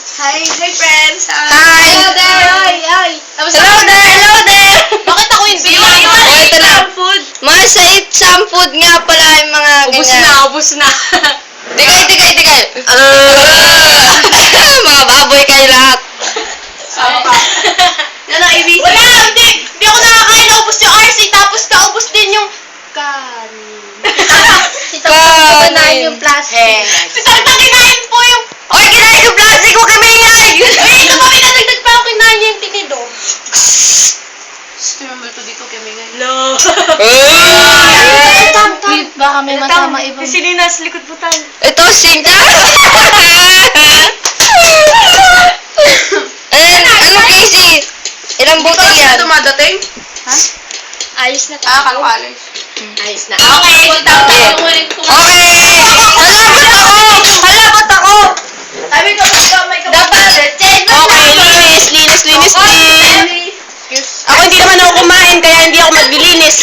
Hi friends! Hi! Hello there! Hi! Hello there! Bakit ako yung video? Ito na. Food! Mga sa some food nga pala yung mga ganyan. Ubus na! Tigay! Mga baboy kayo lahat. Sama ka. Yan ang ibig. Wala! Hindi ako nakakain. Naubos yung RC tapos naubos din yung kanin. Kanin. yung plastic. Si Tarta kinain po yung... Oy, kinain yung plastic ko kami ingay! Ito pa pinadagdag pa ako kinain niya yung tinido. Tumambal to dito kami ngayon. No! Baka may masama ibang... Si Lina sa likod po tayo. Ito, sinta! Ano Casey? Ilang buti yan? dumadating? Ha? Ayos na. Kalo-kalo. Ayos na. Okay, Halabot ako! Sabi ko, may Dapat, okay, linis din. Ako hindi naman ako kumain, kaya hindi ako maglilinis.